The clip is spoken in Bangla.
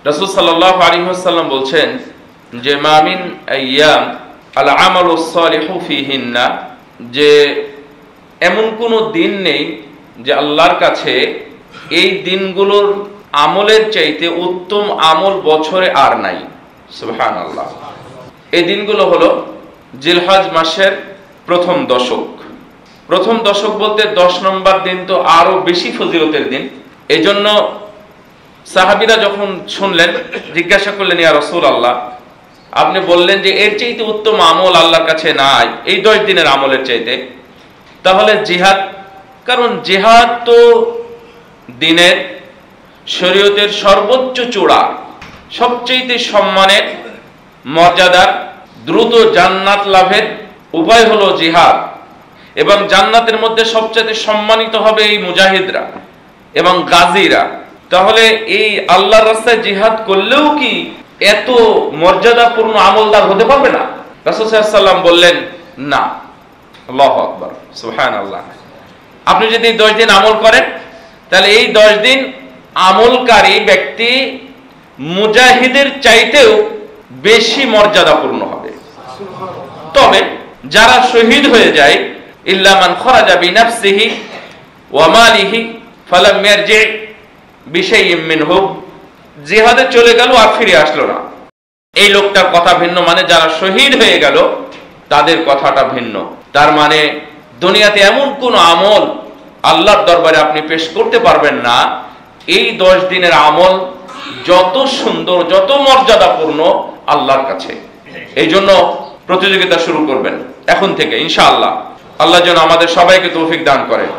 রাসূল সাল্লাল্লাহু আলাইহি ওয়াসাল্লাম বলছেন যে মা মিন আইয়াম আল আমালুস সালিহু ফিহিন্না, যে এমন কোনো দিন নেই যে আল্লাহর কাছে এই দিনগুলোর আমলের চাইতে উত্তম আমল বছরে আর নাই। সুবহানাল্লাহ। এই দিনগুলো হলো জিলহজ মাসের প্রথম দশক। প্রথম দশক বলতে 10 নম্বর দিন তো আরো বেশি ফজিলতের দিন। এই জন্য সাহাবীরা যখন শুনলেন জিজ্ঞাসা করলেন, ইয়া রাসূলুল্লাহ, আপনি বললেন যে এর চাইতে উত্তম আমল আল্লাহর কাছে নাই এই 10 দিনের আমলের চাইতে, তাহলে জিহাদ? কারণ জিহাদ তো দিনের শরীয়তের সর্বোচ্চ চূড়া, সবচেয়ে সম্মানের, মর্যাদার, দ্রুত জান্নাত লাভের উপায় হলো জিহাদ। এবং জান্নাতের মধ্যে সবচেয়ে সম্মানিত হবে এই মুজাহিদরা এবং গাজীরা। তাহলে এই আল্লাহর রাস্তায় জিহাদ করলেও কি এত মর্যাদাপূর্ণ আমলদার হতে পারবে না? রাসূল সাল্লাল্লাহু আলাইহি ওয়াসাল্লাম বললেন, না। আল্লাহু আকবার, সুবহানাল্লাহ। আপনি যদি 10 দিন আমল করেন তাহলে এই 10 দিন আমলকারী ব্যক্তি মুজাহিদের চাইতেও বেশি মর্যাদাপূর্ণ হবে। তবে যারা শহীদ হয়ে যায়, ইল্লা মান খরাজা বিনাফসিহি ওয়া মালিহি ফালাম ইয়ারজি বিশাইইন মিনহু, জিহাদে চলে গেল আর ফিরে আসলো না, এই লোকটার কথা ভিন্ন। মানে যারা শহীদ হয়ে গেল তাদের কথাটা ভিন্ন। তার মানে দুনিয়াতে এমন কোন আমল আল্লাহর দরবারে আপনি পেশ করতে পারবেন না এই 10 দিনের আমল যত সুন্দর, যত মর্যাদাপূর্ণ আল্লাহর কাছে। এই জন্য প্রতিযোগিতা শুরু করবেন এখন থেকে ইনশাআল্লাহ। আল্লাহ যেন আমাদের সবাইকে তৌফিক দান করেন।